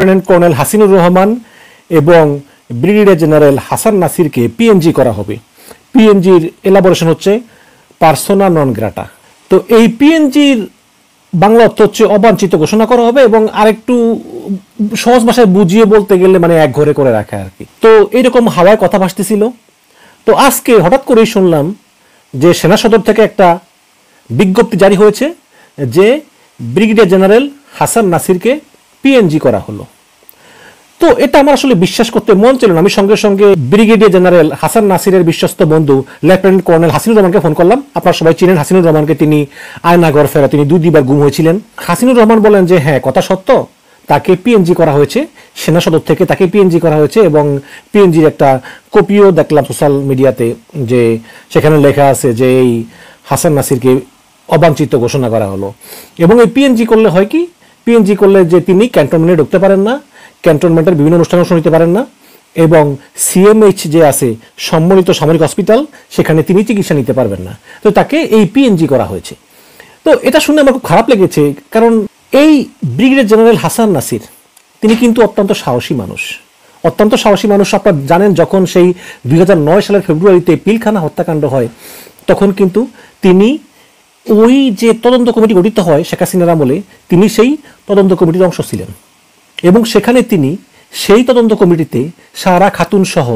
Lieutenant colonel Hasinur Rahman এবং brigadier general Hasan নাসিরকে PNG করা হবে। পিএনজির এলাবোরেশন হচ্ছে পার্সোনা নন গ্রাটা। তো এই পিএনজির বাংলা অর্থ হচ্ছে অবাঞ্ছিত ঘোষণা করা হবে, এবং আরেকটু সহজ ভাষায় বুঝিয়ে বলতে গেলে মানে এক ঘরে করে রাখা আর কি। তো এইরকম হাওয়ায় কথা ভাসতেছিল। তো আজকে হঠাৎ করেই শুনলাম যে সেনা সদর থেকে একটা বিজ্ঞপ্তি জারি হয়েছে যে ব্রিগেডিয়ার জেনারেল হাসান নাসিরকে পিএনজি করা হলো। তো এটা আমার আসলে বিশ্বাস করতে মন ছিল না। আমি সঙ্গে সঙ্গে ব্রিগেডিয়ার জেনারেল হাসান নাসিরের বিশ্বস্ত বন্ধু লেফটেন্যান্ট কর্নেল হাসিনুর রহমানকে ফোন করলাম। আপনারা সবাই চিনেন হাসিনুর রহমানকে, তিনি আয়নাগর ফেরা, তিনি 2 বার গুম হয়েছিলেন। হাসিনুর রহমান বলেন যে হ্যাঁ, কথা সত্য, তাকে পিএনজি করা হয়েছে, সেনা সদর থেকে তাকে পিএনজি করা হয়েছে, এবং পিএনজির একটা কপিও দেখলাম সোশ্যাল মিডিয়াতে, যে সেখানে লেখা আছে যে এই হাসান নাসিরকে অবাঞ্ছিত ঘোষণা করা হলো। এবং এই পিএনজি করলে হয় কি, পিএনজি করলে যে তিনি ক্যান্টনমেন্টে ঢুকতে পারেন না, ক্যান্টনমেন্টের বিভিন্ন অনুষ্ঠানে অংশ নিতে পারেন না, এবং সিএমএইচ যে আছে সম্মিলিত সামরিক হসপিটাল, সেখানে তিনি চিকিৎসা নিতে পারবেন না। তো তাকে এই পিএনজি করা হয়েছে। তো এটা শুনে আমার খুব খারাপ লেগেছে, কারণ এই ব্রিগেডিয়ার জেনারেল হাসান নাসির তিনি কিন্তু অত্যন্ত সাহসী মানুষ, অত্যন্ত সাহসী মানুষ। আপনারা জানেন যখন সেই 2009 সালের ফেব্রুয়ারিতে পিলখানা হত্যাকাণ্ড হয়, তখন কিন্তু তিনি ওই যে তদন্ত কমিটি গঠিত হয় শেখ হাসিনার আমলে, তিনি সেই তদন্ত কমিটির অংশ ছিলেন, এবং সেখানে তিনি সেই তদন্ত কমিটিতে সারা খাতুন সহ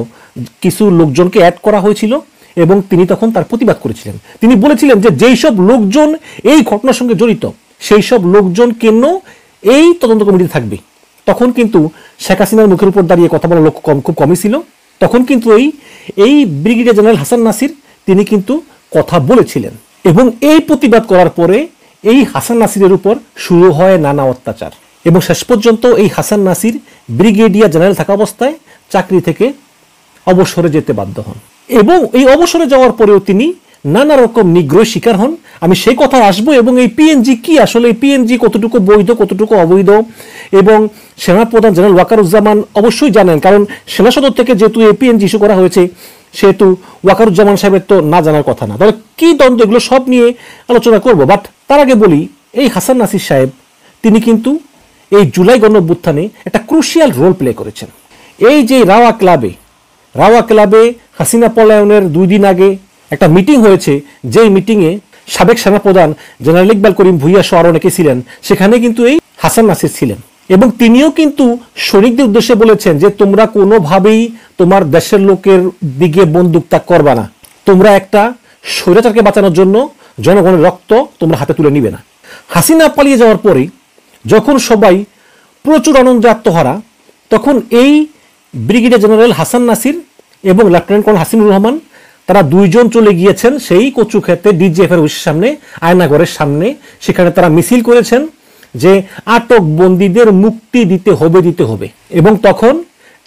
কিছু লোকজনকে অ্যাড করা হয়েছিল, এবং তিনি তখন তার প্রতিবাদ করেছিলেন। তিনি বলেছিলেন যে যেই সব লোকজন এই ঘটনার সঙ্গে জড়িত, সেই সব লোকজন কেন এই তদন্ত কমিটিতে থাকবে। তখন কিন্তু শেখ হাসিনার মুখের উপর দাঁড়িয়ে কথা বলার লোক খুব কমই ছিল। তখন কিন্তু এই ব্রিগেডিয়ার জেনারেল হাসান নাসির তিনি কিন্তু কথা বলেছিলেন, এবং এই প্রতিবাদ করার পরে এই হাসান নাসিরের উপর শুরু হয় নানা অত্যাচার, এবং শেষ পর্যন্ত এই হাসান নাসির ব্রিগেডিয়ার জেনারেল থাকা অবস্থায় চাকরি থেকে অবসরে যেতে বাধ্য হন, এবং এই অবসরে যাওয়ার পরেও তিনি নানা রকম নিগ্রহের শিকার হন। আমি সেই কথায় আসবো, এবং এই পিএনজি কি, আসলে এই পিএনজি কতটুকু বৈধ কতটুকু অবৈধ, এবং সেনাপ্রধান জেনারেল ওয়াকারুজ্জামান অবশ্যই জানেন, কারণ সেনা সদর থেকে যেহেতু এই পিএনজি ইস্যু করা হয়েছে, সেহেতু ওয়াকারুজ্জামান সাহেবের তো না জানার কথা না। তাহলে কি দ্বন্দ্ব, এগুলো সব নিয়ে আলোচনা করব। বাট তার আগে বলি, এই হাসান নাসির সাহেব তিনি কিন্তু এই জুলাই গণঅভ্যুত্থানে একটা ক্রুশিয়াল রোল প্লে করেছেন। এই যে রাওয়া ক্লাবে হাসিনা পলায়নের 2 দিন আগে একটা মিটিং হয়েছে, যেই মিটিংয়ে সাবেক সেনাপ্রধান জেনারেল ইকবাল করিম ভুইয়া সহ আরো অনেকে ছিলেন, সেখানে কিন্তু এই হাসান নাসির ছিলেন, এবং তিনিও কিন্তু সৈনিকদের উদ্দেশ্যে বলেছেন যে তোমরা কোনোভাবেই তোমার দেশের লোকের দিকে বন্দুক তাক করবা না, তোমরা একটা স্বৈরাচারকে বাঁচানোর জন্য জনগণের রক্ত তোমরা হাতে তুলে নিবে না। হাসিনা পালিয়ে যাওয়ার পরে যখন সবাই প্রচুর আনন্দে আত্মহারা, তখন এই ব্রিগেডিয়ার জেনারেল হাসান নাসির এবং লেফটেন্যান্ট কর্নেল হাসিনুর রহমান তারা 2 জন চলে গিয়েছেন সেই কচু ক্ষেতে ডিজিএফ এর অফিসের সামনে, আয়নাগরের সামনে। সেখানে তারা মিছিল করেছেন যে আটক বন্দীদের মুক্তি দিতে হবে। এবং তখন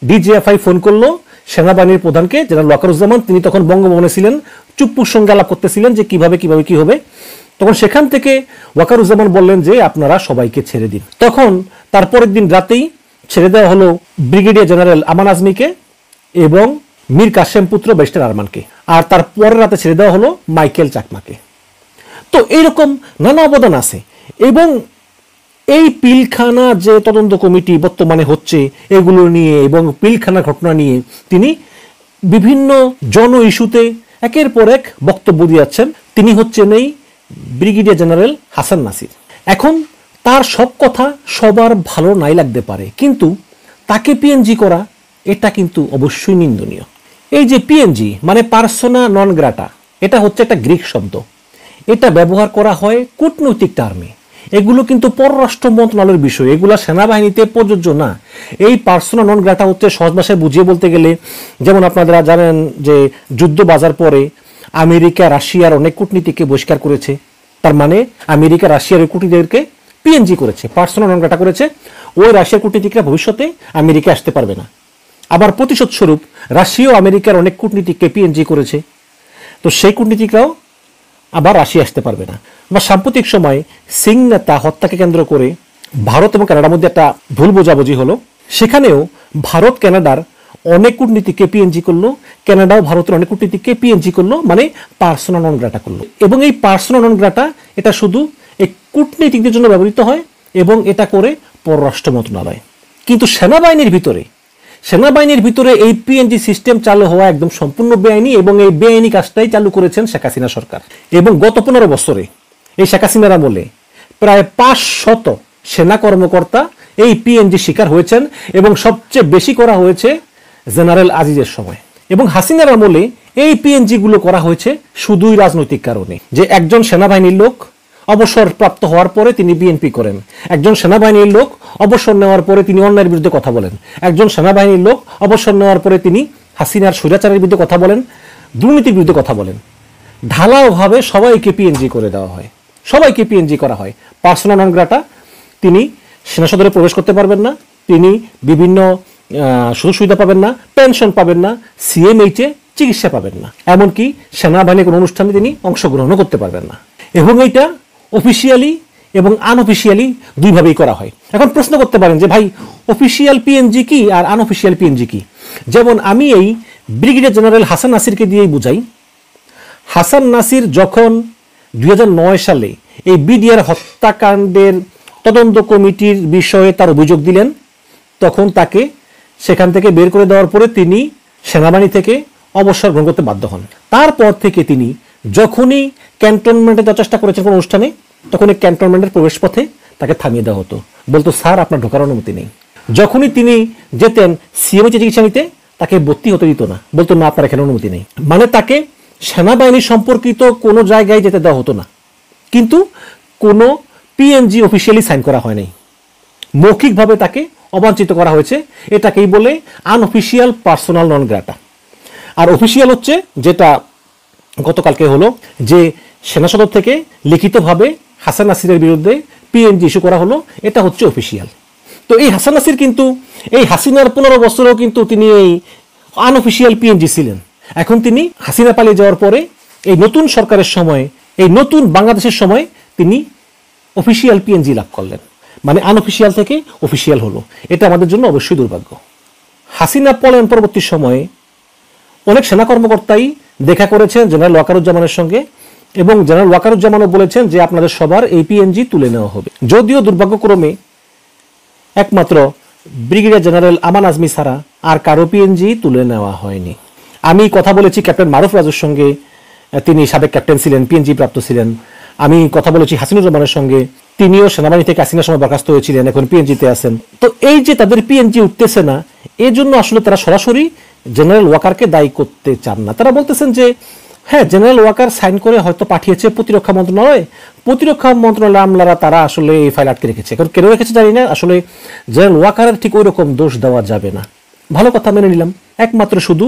ডিজিএফআই ফোন করলো সেনাবাহিনীর প্রধানকে, জেনারেল ওয়াকারুজ্জামান। তিনি তখন বঙ্গভবনে ছিলেন, চুপ্পুর সঙ্গে আলাপ করতেছিলেন যে কিভাবে কি হবে। তখন সেখান থেকে ওয়াকারুজ্জামান বললেন যে আপনারা সবাইকে ছেড়ে দিন। তখন তারপরের দিন রাতেই ছেড়ে দেওয়া হলো ব্রিগেডিয়ার জেনারেল আমান আজমিকে এবং মীর কাসেম পুত্র ব্যারিস্টার আরমানকে, আর তার পরের রাতে ছেড়ে দেওয়া হলো মাইকেল চাকমাকে। তো এইরকম নানা অবদান আছে। এবং এই পিলখানা যে তদন্ত কমিটি বর্তমানে হচ্ছে এগুলো নিয়ে, এবং পিলখানা ঘটনা নিয়ে তিনি বিভিন্ন জন ইস্যুতে একের পর এক বক্তব্য দিয়েছেন। তিনি হচ্ছেন এই ব্রিগেডিয়ার জেনারেল হাসান নাসির। এখন তার সব কথা সবার ভালো নাই লাগতে পারে, কিন্তু তাকে পিএনজি করা এটা কিন্তু অবশ্যই নিন্দনীয়। এই যে পিএনজি মানে পার্সোনা নন গ্রাটা, এটা হচ্ছে একটা গ্রিক শব্দ। এটা ব্যবহার করা হয় কূটনৈতিক টার্মে। এগুলো কিন্তু পররাষ্ট্র মন্ত্রণালয়ের বিষয়, এগুলো সেনাবাহিনীতে প্রযোজ্য না। এই পার্সোনা নন গ্রাটা হচ্ছে সহজ ভাষায় বুঝিয়ে বলতে গেলে, যেমন আপনারা জানেন যে যুদ্ধ বাজার পরে আমেরিকা রাশিয়ার অনেক কূটনীতিককে বহিষ্কার করেছে। তার মানে আমেরিকা রাশিয়ার কূটনীতিকদেরকে পিএনজি করেছে, পার্সোনা নন গ্রাটা করেছে। ওই রাশিয়ার কূটনীতিকরা ভবিষ্যতে আমেরিকা আসতে পারবে না। আবার প্রতিশোধ স্বরূপ রাশিয়া আমেরিকার অনেক কূটনীতিককে পিএনজি করেছে, তো সেই কূটনীতিকরাও আবার রাশিয়া আসতে পারবে না। বা সাম্প্রতিক সময় সিং নেতা হত্যাকে কেন্দ্র করে ভারত এবং কানাডার মধ্যে একটা ভুল বোঝাবুঝি হলো। সেখানেও ভারত কানাডার অনেক কূটনীতিককে পিএনজি করলো, কানাডাও ভারতের অনেক কূটনীতিককে পিএনজি করলো, মানে পার্সোনা নন গ্রাটা করলো। এবং এই পার্সোনা নন গ্রাটা এটা শুধু এই কূটনীতিকদের জন্য ব্যবহৃত হয়, এবং এটা করে পররাষ্ট্র মন্ত্রণালয়। কিন্তু সেনাবাহিনীর ভিতরে এই পিএনজি সিস্টেম চালু হওয়া একদম সম্পূর্ণ বেআইনি, এবং এই বেআইনি কাজটাই চালু করেছেন শেখ হাসিনা সরকার। এবং গত 15 বছরে এই শেখ হাসিনার আমলে প্রায় 500 সেনা কর্মকর্তা এই পিএনজি শিকার হয়েছেন, এবং সবচেয়ে বেশি করা হয়েছে জেনারেল আজিজের সময়। এবং হাসিনার আমলে এই পিএনজি গুলো করা হয়েছে শুধুই রাজনৈতিক কারণে, যে একজন সেনাবাহিনীর লোক অবসরপ্রাপ্ত হওয়ার পরে তিনি বিএনপি করেন, একজন সেনাবাহিনীর লোক অবসর নেওয়ার পরে তিনি অন্যায়ের বিরুদ্ধে কথা বলেন, একজন সেনাবাহিনীর লোক অবসর নেওয়ার পরে তিনি হাসিনার স্বৈরাচারের বিরুদ্ধে কথা বলেন, দুর্নীতির বিরুদ্ধে কথা বলেন। ঢালাওভাবে সবাইকে পিএনজি করে দেওয়া হয়, সবাইকে পিএনজি করা হয়। পার্সোনা নন গ্রাটা, তিনি সেনা সদরে প্রবেশ করতে পারবেন না, তিনি বিভিন্ন সুযোগ সুবিধা পাবেন না, পেনশন পাবেন না, সিএমএইচে চিকিৎসা পাবেন না, এমনকি সেনাবাহিনীর কোনো অনুষ্ঠানে তিনি অংশগ্রহণও করতে পারবেন না। এবং এইটা অফিসিয়ালি এবং আনঅফিসিয়ালি দুইভাবেই করা হয়। এখন প্রশ্ন করতে পারেন যে ভাই, অফিসিয়াল পিএনজি কি আর আনঅফিসিয়াল পিএনজি কি? যেমন আমি এই ব্রিগেডিয়ার জেনারেল হাসান নাসিরকে দিয়েই বুঝাই। হাসান নাসির যখন 2009 সালে এই বিডিআর হত্যাকাণ্ডের তদন্ত কমিটির বিষয়ে তার অভিযোগ দিলেন, তখন তাকে সেখান থেকে বের করে দেওয়ার পরে তিনি সেনাবাহিনী থেকে অবসর গ্রহণ করতে বাধ্য হন। তারপর থেকে তিনি যখনই ক্যান্টনমেন্টে যাওয়ার চেষ্টা করেছেন কোনো অনুষ্ঠানে, তখন এই ক্যান্টনমেন্টের প্রবেশ পথে তাকে থামিয়ে দেওয়া হতো, বলতো স্যার আপনার ঢোকার অনুমতি নেই। যখনই তিনি যেতেন সিএমএইচে চিকিৎসা নিতে, তাকে ভর্তি হতে দিত না, বলতো না আপনার এখানে অনুমতি নেই। মানে তাকে সেনাবাহিনী সম্পর্কিত কোনো জায়গায় যেতে দেওয়া হতো না, কিন্তু কোনো পিএনজি অফিসিয়ালি সাইন করা হয় নাই, মৌখিকভাবে তাকে অবাঞ্ছিত করা হয়েছে। এটাকেই বলে আনঅফিসিয়াল পার্সোনাল নন গ্রাটা। আর অফিসিয়াল হচ্ছে যেটা গতকালকে হলো, যে সেনা সদর থেকে লিখিতভাবে হাসান নাসিরের বিরুদ্ধে পিএনজি ইস্যু করা হলো, এটা হচ্ছে অফিসিয়াল। তো এই হাসান নাসির কিন্তু এই হাসিনার 15 বছরেও কিন্তু তিনি এই আনঅফিসিয়াল পিএনজি ছিলেন। এখন তিনি হাসিনা পালিয়ে যাওয়ার পরে এই নতুন সরকারের সময়, এই নতুন বাংলাদেশের সময় তিনি অফিসিয়াল পিএনজি লাভ করলেন, মানে আনঅফিসিয়াল থেকে অফিসিয়াল হলো। এটা আমাদের জন্য অবশ্যই দুর্ভাগ্য। হাসিনা পলায়ন পরবর্তী সময়ে অনেক সেনা কর্মকর্তাই দেখা করেছেন জেনারেল ওয়াকারুজ্জামানের সঙ্গে, এবং জেনারেল ওয়াকারুজ্জামানও বলেছেন যে আপনাদের সবার এই পিএনজি তুলে নেওয়া হবে। যদিও দুর্ভাগ্যক্রমে একমাত্র ব্রিগেডিয়ার জেনারেল আমান আজমি ছাড়া আর কারো পিএনজি তুলে নেওয়া হয়নি। আমি কথা বলেছি ক্যাপ্টেন মারুফ রাজুর সঙ্গে, তিনি সাবেক ক্যাপ্টেন ছিলেন, পিএনজি প্রাপ্ত ছিলেন। আমি কথা বলেছি হাসিনুর রহমানের সঙ্গে, তিনিও সেনাবাহিনী থেকে হাসিনার সময় বরখাস্ত হয়েছিলেন, এখন পিএনজিতে আছেন। তো এই যে তাদের পিএনজি উঠতেছে না, এই জন্য আসলে তারা সরাসরি জেনারেল ওয়াকারকে দায়ী করতে চান না। তারা বলতেছেন যে হ্যাঁ, জেনারেল ওয়াকার সাইন করে হয়তো পাঠিয়েছে প্রতিরক্ষা মন্ত্রণালয় আমলারা, তারা আসলে এই ফাইল আটকে রেখেছে। কারণ কেন রেখেছে জানি না, আসলে জেনারেল ওয়াকারের ঠিক ওই রকম দোষ দেওয়া যাবে না। ভালো কথা, মেনে নিলাম। একমাত্র শুধু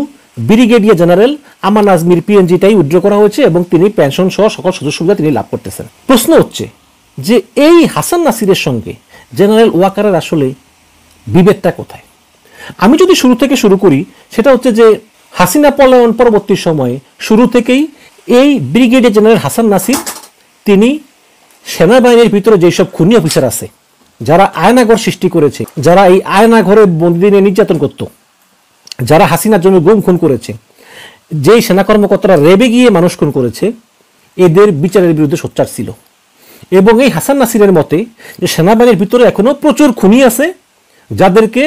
ব্রিগেডিয়ার জেনারেল আমান আজমির পিএনজিটাই উইথড্র করা হয়েছে, এবং তিনি পেনশন সহ সকল সুযোগ সুবিধা তিনি লাভ করতেছেন। প্রশ্ন হচ্ছে যে এই হাসান নাসিরের সঙ্গে জেনারেল ওয়াকারের আসলে বিভেদটা কোথায়? আমি যদি শুরু থেকে শুরু করি, সেটা হচ্ছে যে হাসিনা পলায়ন পরবর্তী সময়ে শুরু থেকেই এই ব্রিগেডিয়ার জেনারেল হাসান নাসির তিনি সেনাবাহিনীর ভিতরে যেসব খুনি অফিসার আছে, যারা আয়নাঘর সৃষ্টি করেছে, যারা এই আয়নাঘরে বন্দিনে নির্যাতন করত, যারা হাসিনার জন্য গুম খুন করেছে, যেই সেনা কর্মকর্তারা রেবে গিয়ে মানুষ খুন করেছে, এদের বিচারের বিরুদ্ধে সোচ্চার ছিল। এবং এই হাসান নাসিরের মতে যে সেনাবাহিনীর ভিতরে এখনো প্রচুর খুনি আছে, যাদেরকে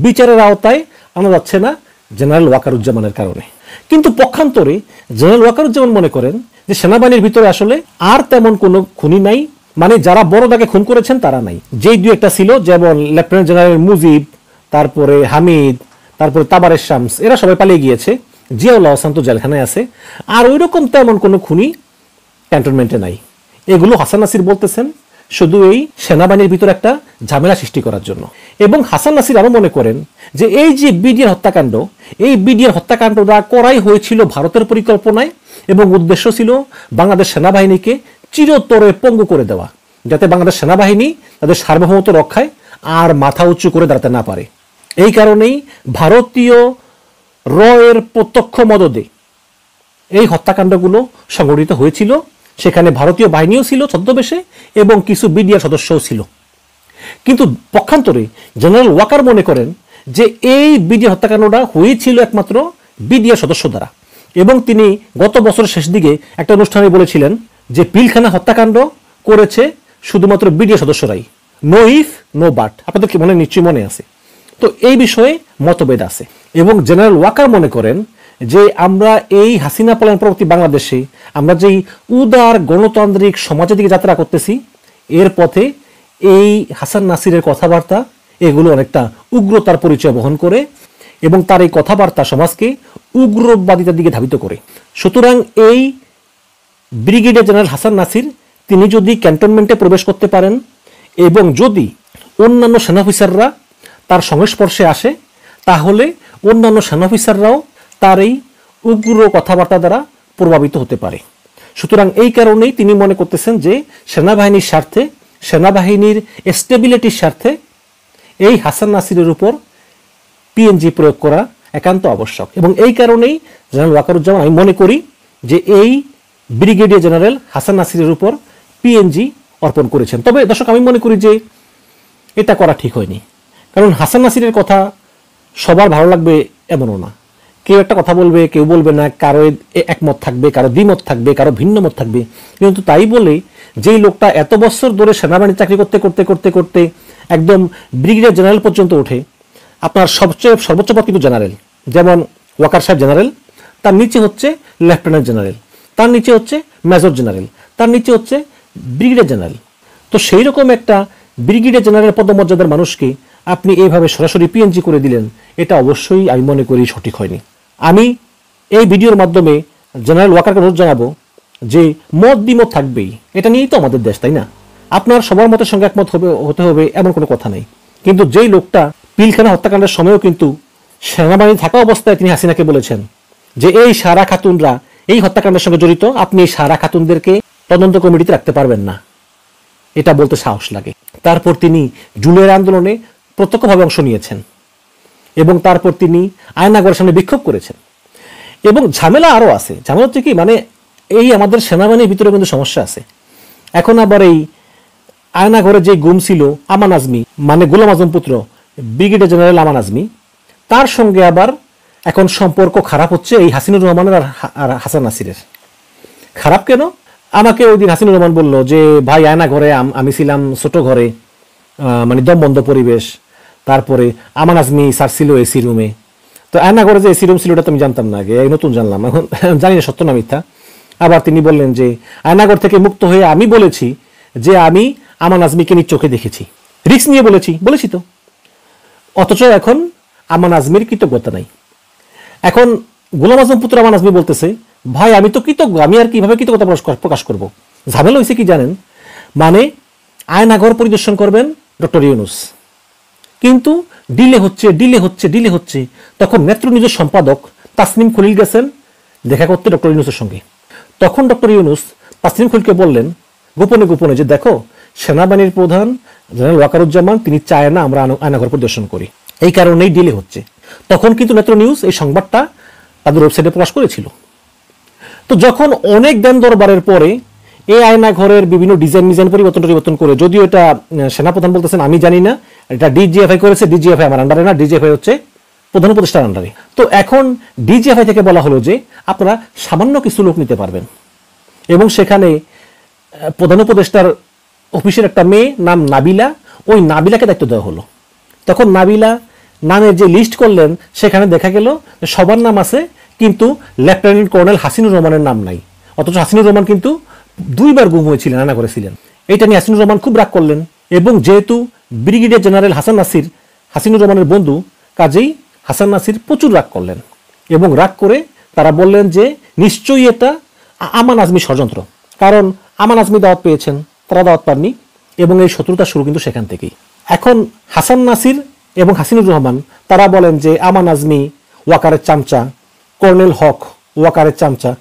বিচারের আওতায় আনা যাচ্ছে না জেনারেল ওয়াকারুজ্জামানের কারণে। কিন্তু পক্ষান্তরে জেনারেল ওয়াকারুজ্জামান মনে করেন যে সেনাবাহিনীর ভিতরে আসলে আর তেমন কোনো খুনি নাই, মানে যারা বড় দাগে খুন করেছেন তারা নাই। যেই দু একটা ছিল, যেমন লেফটেন্যান্ট জেনারেল মুজিব, তারপরে হামিদ, তারপরে তাবারের শামস, এরা সবাই পালিয়ে গিয়েছে। জিয়াউল হাসান তো জেলখানায় আছে। আর ওই রকম তেমন কোনো খুনি ক্যান্টনমেন্টে নাই। এগুলো হাসান নাসির বলতেছেন শুধু এই সেনাবাহিনীর ভিতরে একটা ঝামেলা সৃষ্টি করার জন্য। এবং হাসান নাসির আরো মনে করেন যে এই যে বিডিআর হত্যাকাণ্ড, এই বিডিআর হত্যাকাণ্ডটা করাই হয়েছিল ভারতের পরিকল্পনায়, এবং উদ্দেশ্য ছিল বাংলাদেশ সেনাবাহিনীকে চিরতরে পঙ্গু করে দেওয়া, যাতে বাংলাদেশ সেনাবাহিনী তাদের সার্বভৌমত্ব রক্ষায় আর মাথা উঁচু করে দাঁড়াতে না পারে। এই কারণেই ভারতীয় রয়ের প্রত্যক্ষ মদদে এই হত্যাকাণ্ডগুলো সংঘটিত হয়েছিল। সেখানে ভারতীয় বাহিনীও ছিল ছদ্মবেশে, এবং কিছু বিডিআর সদস্যও ছিল। কিন্তু পক্ষান্তরে জেনারেল ওয়াকার মনে করেন যে এই বিডিআর হত্যাকাণ্ডটা হয়েছিল একমাত্র বিডিআর সদস্য দ্বারা। এবং তিনি গত বছরের শেষ দিকে একটা অনুষ্ঠানে বলেছিলেন যে পিলখানা হত্যাকাণ্ড করেছে শুধুমাত্র বিডিআর সদস্যরাই, নো ইফ নো বাট। আপনাদের কি নিশ্চয়ই মনে আছে। তো এই বিষয়ে মতভেদ আছে এবং জেনারেল ওয়াকার মনে করেন যে আমরা এই হাসিনা পলায়ন পরবর্তী বাংলাদেশে আমরা যেই উদার গণতান্ত্রিক সমাজের দিকে যাত্রা করতেছি এর পথে এই হাসান নাসিরের কথাবার্তা এগুলো অনেকটা উগ্রতার পরিচয় বহন করে এবং তার এই কথাবার্তা সমাজকে উগ্রবাদিতার দিকে ধাবিত করে। সুতরাং এই ব্রিগেডিয়ার জেনারেল হাসান নাসির তিনি যদি ক্যান্টনমেন্টে প্রবেশ করতে পারেন এবং যদি অন্যান্য সেনা অফিসাররা তার সংস্পর্শে আসে তাহলে অন্যান্য সেনা অফিসাররাও তার এই উগ্র কথাবার্তা দ্বারা প্রভাবিত হতে পারে। সুতরাং এই কারণেই তিনি মনে করতেছেন যে সেনাবাহিনীর স্বার্থে, সেনাবাহিনীর স্টেবিলিটির স্বার্থে এই হাসান নাসিরের উপর পিএনজি প্রয়োগ করা একান্ত আবশ্যক এবং এই কারণেই জেনারেল ওয়াকারুজ্জামান আমি মনে করি যে এই ব্রিগেডিয়ার জেনারেল হাসান নাসিরের উপর পিএনজি অর্পণ করেছেন। তবে দর্শক আমি মনে করি যে এটা করা ঠিক হয়নি, কারণ হাসান নাসিরের কথা সবার ভালো লাগবে এমনও না। কেউ একটা কথা বলবে, কেউ বলবে না, কারো একমত থাকবে, কারো দ্বিমত থাকবে, কারো ভিন্ন মত থাকবে। কিন্তু তাই বলে যেই লোকটা এত বছর ধরে সেনাবাহিনী চাকরি করতে করতে করতে করতে একদম ব্রিগেডিয়ার জেনারেল পর্যন্ত ওঠে, আপনার সর্বোচ্চ পদ কিন্তু জেনারেল, যেমন ওয়াকার সাহেব জেনারেল, তার নিচে হচ্ছে লেফটেন্যান্ট জেনারেল, তার নিচে হচ্ছে মেজর জেনারেল, তার নিচে হচ্ছে ব্রিগেডিয়ার জেনারেল। তো সেই রকম একটা ব্রিগেডিয়ার জেনারেল পদমর্যাদার মানুষকে আপনি এইভাবে সরাসরি পিএনজি করে দিলেন, এটা অবশ্যই আমি মনে করি সঠিক হয়নি। আমি এই ভিডিওর মাধ্যমে জেনারেল ওয়াকারকে অনুরোধ জানাবো যে মত দ্বিমত থাকবেই, এটা নিয়েই তো আমাদের দেশ, তাই না? আপনার সবার মতের সঙ্গে একমত হতে হবে এমন কোনো কথা নেই। কিন্তু যেই লোকটা পিলখানা হত্যাকাণ্ডের সময়ও কিন্তু সেনাবাহিনী থাকা অবস্থায় তিনি হাসিনাকে বলেছেন যে এই সারা খাতুনরা এই হত্যাকাণ্ডের সঙ্গে জড়িত, আপনি এই সারা খাতুনদেরকে তদন্ত কমিটিতে রাখতে পারবেন না, এটা বলতে সাহস লাগে। তারপর তিনি জুলাইয়ের আন্দোলনে প্রত্যক্ষভাবে অংশ নিয়েছেন এবং তারপর তিনি আয়নাগরের সামনে বিক্ষোভ করেছেন। এবং ঝামেলা আরও আছে। ঝামেলা হচ্ছে কি, মানে এই আমাদের সেনাবাহিনীর ভিতরে কিন্তু সমস্যা আছে। এখন আবার এই আয়নাঘরে যে গুম ছিল আমান আজমি, মানে গোলাম আজম পুত্র ব্রিগেডিয়ার জেনারেল আমান আজমি, তার সঙ্গে আবার এখন সম্পর্ক খারাপ হচ্ছে এই হাসিনুর রহমানের আর হাসান নাসিরের। খারাপ কেন? আমাকে ওই দিন হাসিনুর রহমান বলল যে ভাই আয়নাঘরে আমি ছিলাম ছোট ঘরে, মানে দমবন্ধ পরিবেশ, তারপরে আমান আজমি স্যার ছিল এসি রুমে। তো আয়নাঘরে যে এসি রুম ছিল ওটা তো আমি জানতাম না, আগে নতুন জানলাম, এখন জানি না সত্য না মিথ্যা। আবার তিনি বললেন যে আয়নাঘর থেকে মুক্ত হয়ে আমি বলেছি যে আমি আমান আজমিকে নিজ চোখে দেখেছি, রিস্ক নিয়ে বলেছি তো। অথচ এখন আমান আজমির কৃতজ্ঞতা নাই। এখন গোলাম আজম পুত্র আমান আজমি বলতেছে ভাই আমি তো কৃতজ্ঞ, আমি আর কিভাবে কৃতজ্ঞতা প্রকাশ করব। ঝামেলা হয়েছে কি জানেন, মানে আয়নাঘর পরিদর্শন করবেন ডক্টর ইউনুস, কিন্তু ডিলে হচ্ছে। তখন নেত্র নিউজের সম্পাদক তাসনিম খলিল গেছেন দেখা করতে ডক্টর ইউনুসের সঙ্গে। তখন ডক্টর ইউনুস তাসনিম খলিলকে বললেন গোপনে যে দেখো সেনাবাহিনীর প্রধান জেনারেল ওয়াকারুজ্জামান তিনি চায় না আমরা আয়নাঘর পরিদর্শন করি, এই কারণেই ডিলে হচ্ছে। তখন কিন্তু নেত্র নিউজ এই সংবাদটা তাদের ওয়েবসাইটে প্রকাশ করেছিল। তো যখন অনেক দেন দরবারের পরে এই আয়নাঘরের বিভিন্ন ডিজাইন পরিবর্তন করে, যদিও এটা সেনাপ্রধান বলতেছেন আমি জানি না, এটা ডিজিএফআই করেছে, ডিজিএফআই আমার আন্ডারে না, ডিজিএফআই হচ্ছে প্রধান উপদেষ্টার আন্ডারে। তো এখন ডিজিএফআই থেকে বলা হলো যে আপনারা সামান্য কিছু লোক নিতে পারবেন এবং সেখানে প্রধান উপদেষ্টার অফিসের একটা মেয়ে নাম নাবিলা, ওই নাবিলাকে দায়িত্ব দেওয়া হলো। তখন নাবিলা নামের যে লিস্ট করলেন সেখানে দেখা গেল সবার নাম আছে, কিন্তু লেফটেন্যান্ট কর্নেল হাসিনুর রহমানের নাম নাই। অথচ হাসিনুর রহমান কিন্তু 2 বার গুম হয়েছিলেন, আয়না করেছিলেন। এইটা নিয়ে হাসিনুর রহমান খুব রাগ করলেন এবং যেহেতু ব্রিগেডিয়ার জেনারেল হাসান নাসির হাসিনুর রহমানের বন্ধু, কাজেই হাসান নাসির প্রচুর রাগ করলেন এবং রাগ করে তারা বললেন যে নিশ্চয়ই এটা আমান আজমি ষড়যন্ত্র, কারণ আমান আজমি দাওয়াত পেয়েছেন, তারা দাওয়াত পাননি এবং এই শত্রুতা শুরু কিন্তু সেখান থেকেই। এখন হাসান নাসির এবং হাসিনুর রহমান তারা বলেন যে আমান আজমি ওয়াকারের চামচা, কর্নেল হক ওয়াকারের চামচা,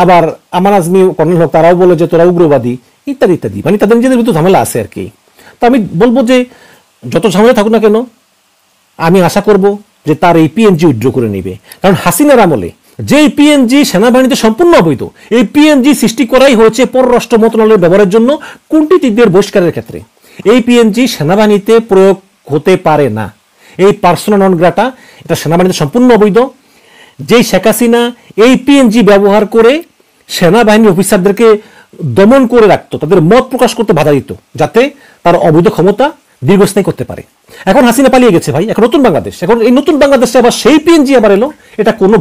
আবার আমান আজমি কর্নেল হক তারাও বলে যে তোরা উগ্রবাদী, ইত্যাদি ইত্যাদি, মানে তাদের নিজেদের ভিতরে ঝামেলা আছে আর কি। তো আমি বলবো যে যত ঝামেলা থাকুক না কেন, আমি আশা করব যে তার এই পিএনজি উইথড্র করে নেবে। কারণ হাসিনার আমলে যে পিএনজি সেনাবাহিনীতে সম্পূর্ণ অবৈধ, এই পিএনজি সৃষ্টি করাই হয়েছে পররাষ্ট্র মন্ত্রণালয়ের ব্যবহারের জন্য কূটনীতিকদের বহিষ্কারের ক্ষেত্রে। এই পিএনজি সেনাবাহিনীতে প্রয়োগ হতে পারে না। এই পার্সোনা নন গ্রাটা এটা সেনাবাহিনীতে সম্পূর্ণ অবৈধ। যেই শেখ হাসিনা এই পিএনজি ব্যবহার করে সেনাবাহিনীর অফিসারদেরকে দমন করে রাখতো, তাদের মত প্রকাশ করতে বাধা দিত, যাতে তার অবৈধ ক্ষমতা দীর্ঘস্থায়ী করতে পারে। এখন হাসিনা পালিয়ে গেছে ভাই, এখন নতুন বাংলাদেশ, এখন এই নতুন বাংলাদেশে আবার সেই পিএনজি আবার এলো, এটা কোনো